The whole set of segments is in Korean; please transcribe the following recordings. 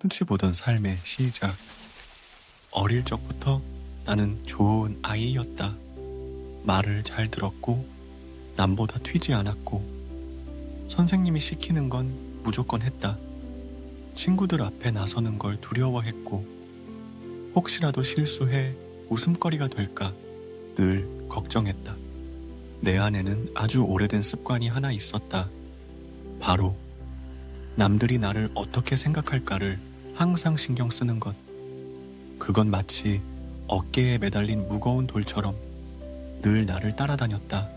눈치 보던 삶의 시작. 어릴 적부터 나는 좋은 아이였다. 말을 잘 들었고, 남보다 튀지 않았고, 선생님이 시키는 건 무조건 했다. 친구들 앞에 나서는 걸 두려워했고, 혹시라도 실수해 웃음거리가 될까 늘 걱정했다. 내 안에는 아주 오래된 습관이 하나 있었다. 바로 남들이 나를 어떻게 생각할까를 항상 신경 쓰는 것. 그건 마치 어깨에 매달린 무거운 돌처럼 늘 나를 따라다녔다.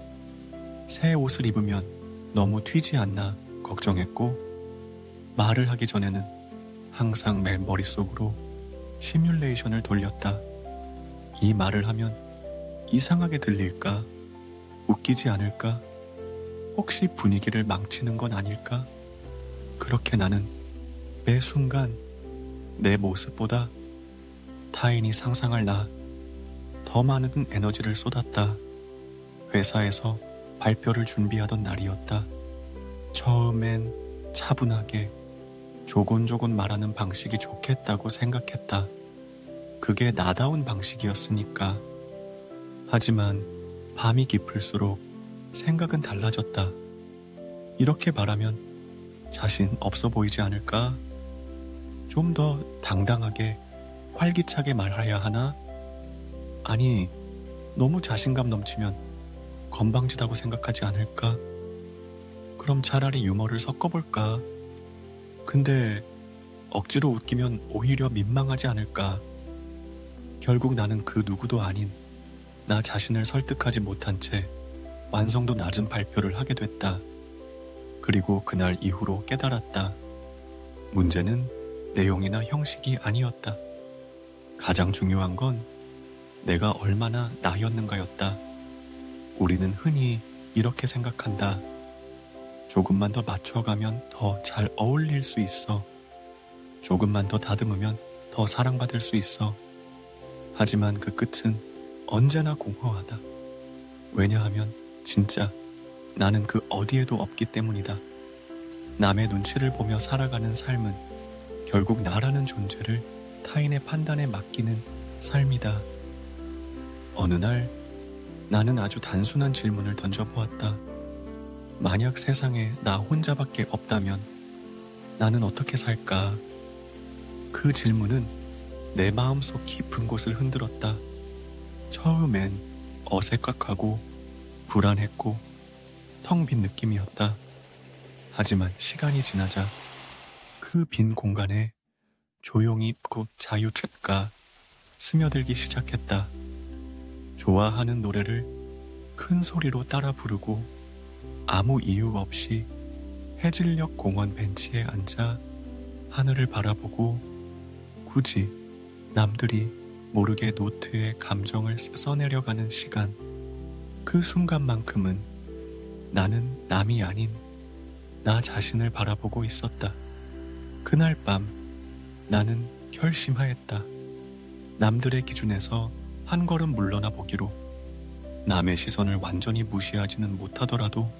새 옷을 입으면 너무 튀지 않나 걱정했고, 말을 하기 전에는 항상 내 머릿속으로 시뮬레이션을 돌렸다. 이 말을 하면 이상하게 들릴까? 웃기지 않을까? 혹시 분위기를 망치는 건 아닐까? 그렇게 나는 매 순간 내 모습보다 타인이 상상할 나 더 많은 에너지를 쏟았다. 회사에서 발표를 준비하던 날이었다. 처음엔 차분하게 조곤조곤 말하는 방식이 좋겠다고 생각했다. 그게 나다운 방식이었으니까. 하지만 밤이 깊을수록 생각은 달라졌다. 이렇게 말하면 자신 없어 보이지 않을까? 좀 더 당당하게 활기차게 말해야 하나? 아니, 너무 자신감 넘치면 건방지다고 생각하지 않을까? 그럼 차라리 유머를 섞어볼까? 근데 억지로 웃기면 오히려 민망하지 않을까? 결국 나는 그 누구도 아닌 나 자신을 설득하지 못한 채 완성도 낮은 발표를 하게 됐다. 그리고 그날 이후로 깨달았다. 문제는 내용이나 형식이 아니었다. 가장 중요한 건 내가 얼마나 나였는가였다. 우리는 흔히 이렇게 생각한다. 조금만 더 맞춰가면 더 잘 어울릴 수 있어. 조금만 더 다듬으면 더 사랑받을 수 있어. 하지만 그 끝은 언제나 공허하다. 왜냐하면 진짜 나는 그 어디에도 없기 때문이다. 남의 눈치를 보며 살아가는 삶은 결국 나라는 존재를 타인의 판단에 맡기는 삶이다. 어느 날 나는 아주 단순한 질문을 던져보았다. 만약 세상에 나 혼자밖에 없다면 나는 어떻게 살까? 그 질문은 내 마음속 깊은 곳을 흔들었다. 처음엔 어색하고 불안했고 텅 빈 느낌이었다. 하지만 시간이 지나자 그 빈 공간에 조용히 곧 자유특가 스며들기 시작했다. 좋아하는 노래를 큰 소리로 따라 부르고 아무 이유 없이 해질녘 공원 벤치에 앉아 하늘을 바라보고 굳이 남들이 모르게 노트에 감정을 써내려가는 시간. 그 순간만큼은 나는 남이 아닌 나 자신을 바라보고 있었다. 그날 밤 나는 결심하였다. 남들의 기준에서 한 걸음 물러나 보기로. 남의 시선을 완전히 무시하지는 못하더라도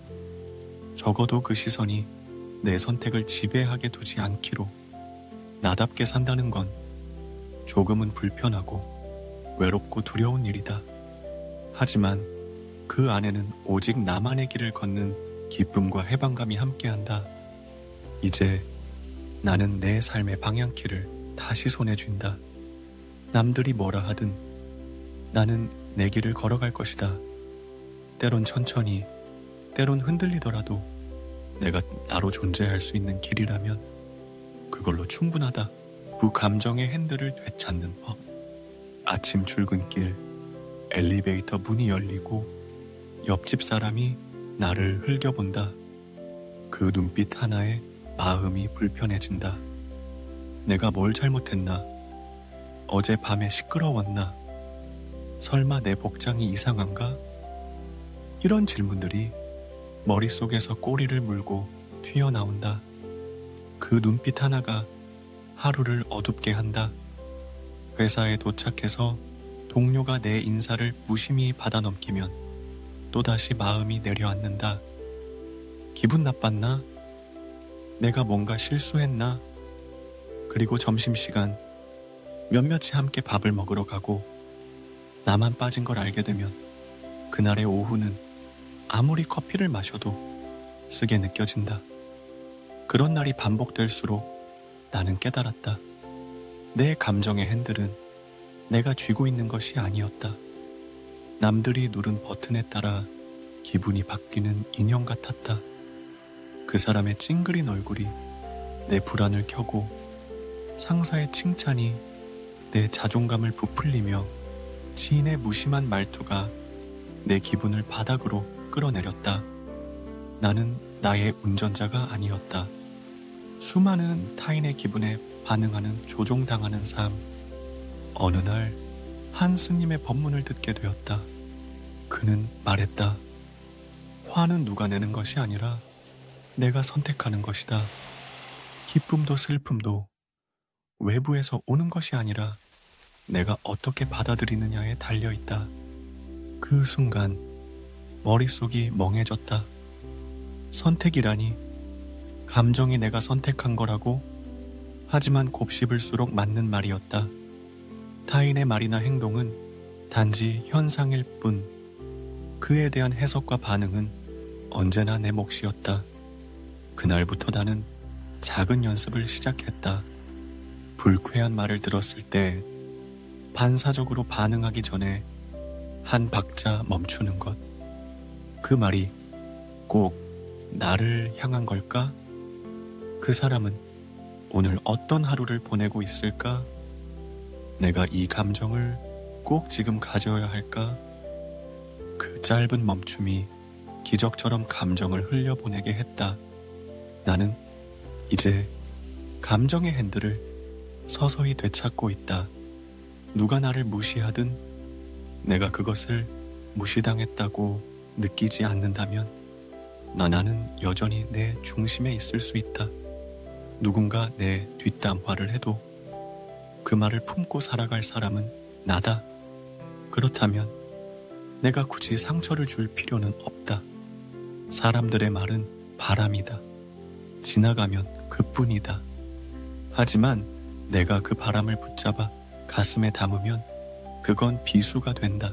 적어도 그 시선이 내 선택을 지배하게 두지 않기로. 나답게 산다는 건 조금은 불편하고 외롭고 두려운 일이다. 하지만 그 안에는 오직 나만의 길을 걷는 기쁨과 해방감이 함께한다. 이제 나는 내 삶의 방향키를 다시 손에 쥔다. 남들이 뭐라 하든 나는 내 길을 걸어갈 것이다. 때론 천천히, 때론 흔들리더라도 내가 나로 존재할 수 있는 길이라면 그걸로 충분하다. 그 감정의 핸들을 되찾는 법. 아침 출근길, 엘리베이터 문이 열리고 옆집 사람이 나를 흘겨본다. 그 눈빛 하나에 마음이 불편해진다. 내가 뭘 잘못했나? 어젯밤에 시끄러웠나? 설마 내 복장이 이상한가? 이런 질문들이 머릿속에서 꼬리를 물고 튀어나온다. 그 눈빛 하나가 하루를 어둡게 한다. 회사에 도착해서 동료가 내 인사를 무심히 받아넘기면 또다시 마음이 내려앉는다. 기분 나빴나? 내가 뭔가 실수했나? 그리고 점심시간 몇몇이 함께 밥을 먹으러 가고 나만 빠진 걸 알게 되면 그날의 오후는 아무리 커피를 마셔도 쓰게 느껴진다. 그런 날이 반복될수록 나는 깨달았다. 내 감정의 핸들은 내가 쥐고 있는 것이 아니었다. 남들이 누른 버튼에 따라 기분이 바뀌는 인형 같았다. 그 사람의 찡그린 얼굴이 내 불안을 켜고 상사의 칭찬이 내 자존감을 부풀리며 지인의 무심한 말투가 내 기분을 바닥으로 끌어내렸다. 나는 나의 운전자가 아니었다. 수많은 타인의 기분에 반응하는 조종당하는 삶. 어느 날 한 스님의 법문을 듣게 되었다. 그는 말했다. 화는 누가 내는 것이 아니라 내가 선택하는 것이다. 기쁨도 슬픔도 외부에서 오는 것이 아니라 내가 어떻게 받아들이느냐에 달려있다. 그 순간 머릿속이 멍해졌다. 선택이라니, 감정이 내가 선택한 거라고? 하지만 곱씹을수록 맞는 말이었다. 타인의 말이나 행동은 단지 현상일 뿐, 그에 대한 해석과 반응은 언제나 내 몫이었다. 그날부터 나는 작은 연습을 시작했다. 불쾌한 말을 들었을 때 반사적으로 반응하기 전에 한 박자 멈추는 것. 그 말이 꼭 나를 향한 걸까? 그 사람은 오늘 어떤 하루를 보내고 있을까? 내가 이 감정을 꼭 지금 가져야 할까? 그 짧은 멈춤이 기적처럼 감정을 흘려보내게 했다. 나는 이제 감정의 핸들을 서서히 되찾고 있다. 누가 나를 무시하든 내가 그것을 무시당했다고 느끼지 않는다면 나는 여전히 내 중심에 있을 수 있다. 누군가 내 뒷담화를 해도 그 말을 품고 살아갈 사람은 나다. 그렇다면 내가 굳이 상처를 줄 필요는 없다. 사람들의 말은 바람이다. 지나가면 그뿐이다. 하지만 내가 그 바람을 붙잡아 가슴에 담으면 그건 비수가 된다.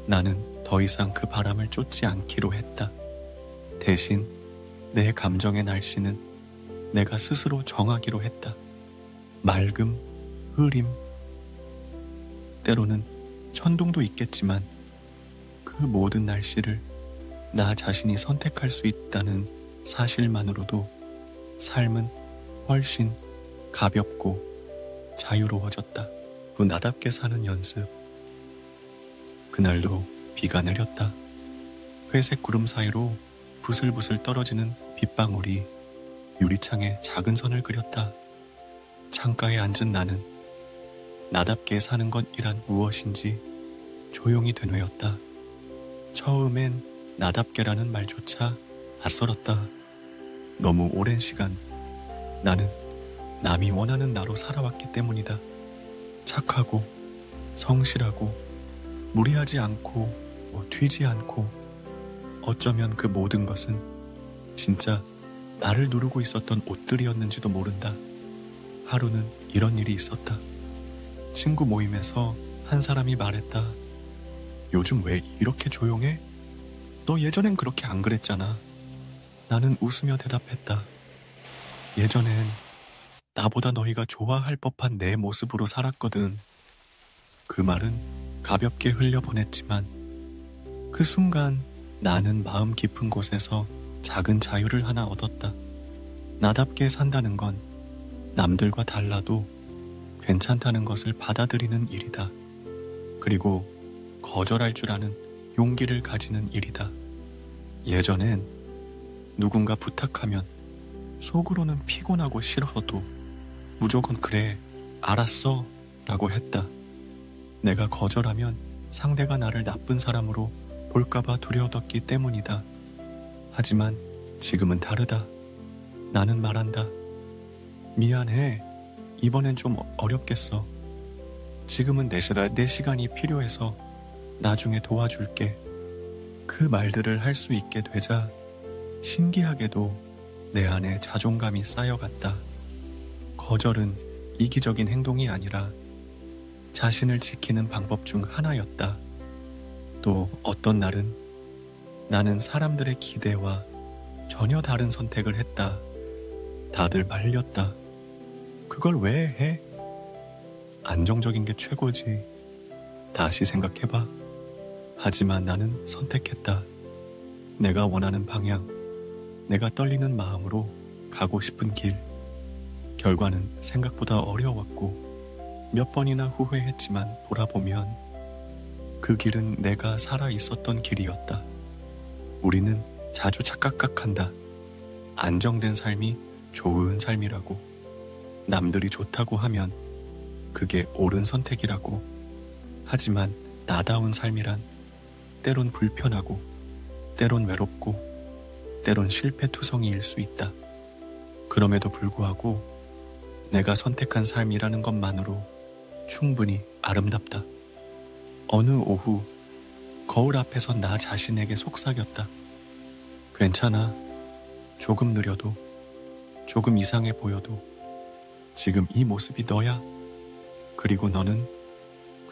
나는 더 이상 그 바람을 쫓지 않기로 했다. 대신 내 감정의 날씨는 내가 스스로 정하기로 했다. 맑음, 흐림, 때로는 천둥도 있겠지만 그 모든 날씨를 나 자신이 선택할 수 있다는 사실만으로도 삶은 훨씬 가볍고 자유로워졌다. 또 나답게 사는 연습. 그날도 비가 내렸다. 회색 구름 사이로 부슬부슬 떨어지는 빗방울이 유리창에 작은 선을 그렸다. 창가에 앉은 나는 나답게 사는 것이란 무엇인지 조용히 되뇌었다. 처음엔 나답게라는 말조차 낯설었다. 너무 오랜 시간 나는 남이 원하는 나로 살아왔기 때문이다. 착하고 성실하고 무리하지 않고 튀지 않고, 어쩌면 그 모든 것은 진짜 나를 누르고 있었던 옷들이었는지도 모른다. 하루는 이런 일이 있었다. 친구 모임에서 한 사람이 말했다. 요즘 왜 이렇게 조용해? 너 예전엔 그렇게 안 그랬잖아. 나는 웃으며 대답했다. 예전엔 나보다 너희가 좋아할 법한 내 모습으로 살았거든. 그 말은 가볍게 흘려보냈지만 그 순간 나는 마음 깊은 곳에서 작은 자유를 하나 얻었다. 나답게 산다는 건 남들과 달라도 괜찮다는 것을 받아들이는 일이다. 그리고 거절할 줄 아는 용기를 가지는 일이다. 예전엔 누군가 부탁하면 속으로는 피곤하고 싫어도 무조건 그래, 알았어 라고 했다. 내가 거절하면 상대가 나를 나쁜 사람으로 볼까봐 두려웠기 때문이다. 하지만 지금은 다르다. 나는 말한다. 미안해. 이번엔 좀 어렵겠어. 지금은 내 시간이 필요해서 나중에 도와줄게. 그 말들을 할 수 있게 되자 신기하게도 내 안에 자존감이 쌓여갔다. 거절은 이기적인 행동이 아니라 자신을 지키는 방법 중 하나였다. 또 어떤 날은 나는 사람들의 기대와 전혀 다른 선택을 했다. 다들 말렸다. 그걸 왜 해? 안정적인 게 최고지. 다시 생각해봐. 하지만 나는 선택했다. 내가 원하는 방향, 내가 떨리는 마음으로 가고 싶은 길. 결과는 생각보다 어려웠고 몇 번이나 후회했지만 돌아보면 그 길은 내가 살아 있었던 길이었다. 우리는 자주 착각한다. 안정된 삶이 좋은 삶이라고. 남들이 좋다고 하면 그게 옳은 선택이라고. 하지만 나다운 삶이란 때론 불편하고 때론 외롭고 때론 실패투성이일 수 있다. 그럼에도 불구하고 내가 선택한 삶이라는 것만으로 충분히 아름답다. 어느 오후 거울 앞에서 나 자신에게 속삭였다. 괜찮아. 조금 느려도, 조금 이상해 보여도 지금 이 모습이 너야. 그리고 너는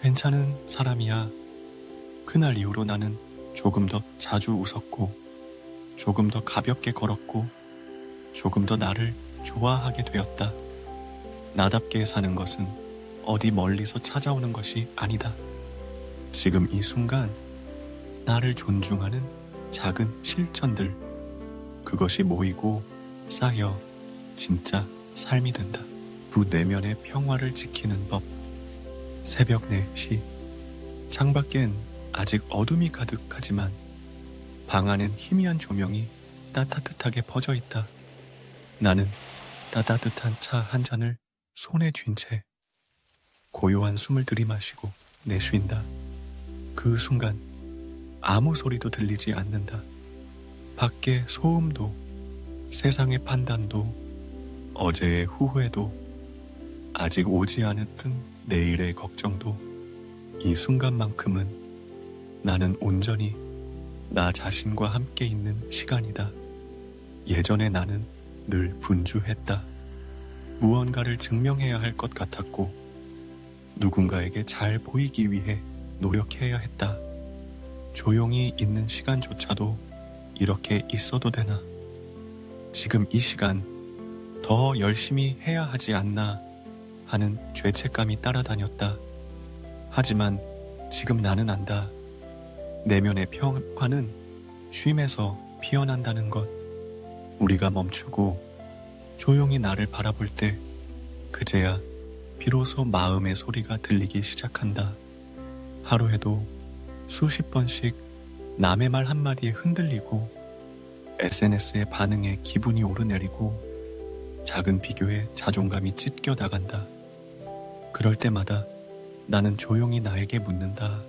괜찮은 사람이야. 그날 이후로 나는 조금 더 자주 웃었고 조금 더 가볍게 걸었고 조금 더 나를 좋아하게 되었다. 나답게 사는 것은 어디 멀리서 찾아오는 것이 아니다. 지금 이 순간 나를 존중하는 작은 실천들, 그것이 모이고 쌓여 진짜 삶이 된다. 두 내면의 평화를 지키는 법. 새벽 4시. 창밖엔 아직 어둠이 가득하지만 방 안엔 희미한 조명이 따뜻하게 퍼져 있다. 나는 따뜻한 차 한 잔을 손에 쥔 채 고요한 숨을 들이마시고 내쉰다. 그 순간 아무 소리도 들리지 않는다. 밖의 소음도, 세상의 판단도, 어제의 후회도, 아직 오지 않았던 내일의 걱정도, 이 순간만큼은 나는 온전히 나 자신과 함께 있는 시간이다. 예전에 나는 늘 분주했다. 무언가를 증명해야 할 것 같았고 누군가에게 잘 보이기 위해 노력해야 했다. 조용히 있는 시간조차도 이렇게 있어도 되나? 지금 이 시간 더 열심히 해야 하지 않나 하는 죄책감이 따라다녔다. 하지만 지금 나는 안다. 내면의 평화는 쉼에서 피어난다는 것. 우리가 멈추고 조용히 나를 바라볼 때 그제야 비로소 마음의 소리가 들리기 시작한다. 하루에도 수십 번씩 남의 말 한마디에 흔들리고 SNS의 반응에 기분이 오르내리고 작은 비교에 자존감이 찢겨 나간다. 그럴 때마다 나는 조용히 나에게 묻는다.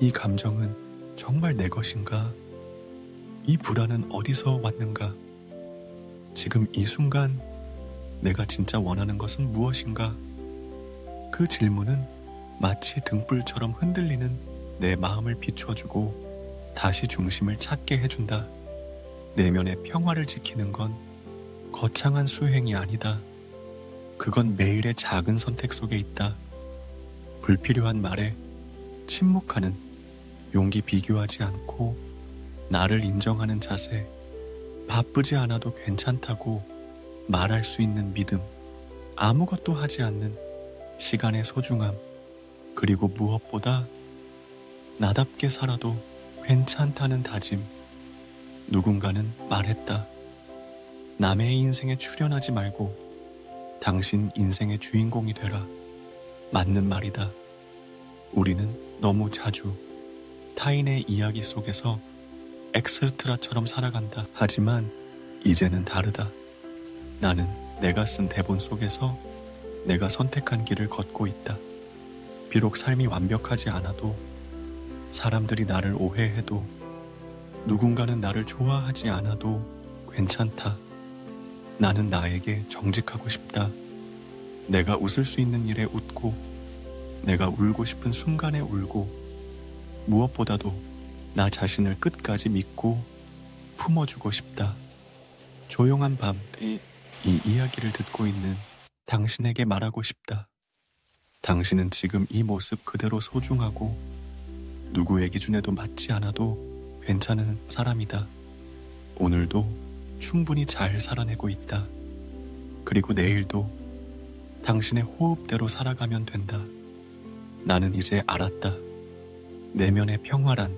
이 감정은 정말 내 것인가? 이 불안은 어디서 왔는가? 지금 이 순간 내가 진짜 원하는 것은 무엇인가? 그 질문은 마치 등불처럼 흔들리는 내 마음을 비춰주고 다시 중심을 찾게 해준다. 내면의 평화를 지키는 건 거창한 수행이 아니다. 그건 매일의 작은 선택 속에 있다. 불필요한 말에 침묵하는 용기, 비교하지 않고 나를 인정하는 자세, 바쁘지 않아도 괜찮다고 말할 수 있는 믿음, 아무것도 하지 않는 시간의 소중함, 그리고 무엇보다 나답게 살아도 괜찮다는 다짐. 누군가는 말했다. 남의 인생에 출연하지 말고 당신 인생의 주인공이 되라. 맞는 말이다. 우리는 너무 자주 타인의 이야기 속에서 엑스트라처럼 살아간다. 하지만 이제는 다르다. 나는 내가 쓴 대본 속에서 내가 선택한 길을 걷고 있다. 비록 삶이 완벽하지 않아도, 사람들이 나를 오해해도, 누군가는 나를 좋아하지 않아도 괜찮다. 나는 나에게 정직하고 싶다. 내가 웃을 수 있는 일에 웃고, 내가 울고 싶은 순간에 울고, 무엇보다도 나 자신을 끝까지 믿고 품어주고 싶다. 조용한 밤, 이 이야기를 듣고 있는 당신에게 말하고 싶다. 당신은 지금 이 모습 그대로 소중하고 누구의 기준에도 맞지 않아도 괜찮은 사람이다. 오늘도 충분히 잘 살아내고 있다. 그리고 내일도 당신의 호흡대로 살아가면 된다. 나는 이제 알았다. 내면의 평화란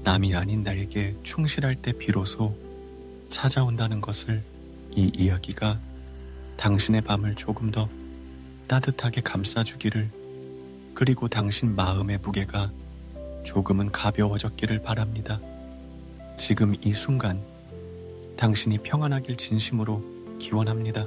남이 아닌 나에게 충실할 때 비로소 찾아온다는 것을 이 이야기가 당신의 밤을 조금 더 따뜻하게 감싸주기를, 그리고 당신 마음의 무게가 조금은 가벼워졌기를 바랍니다. 지금 이 순간 당신이 평안하길 진심으로 기원합니다.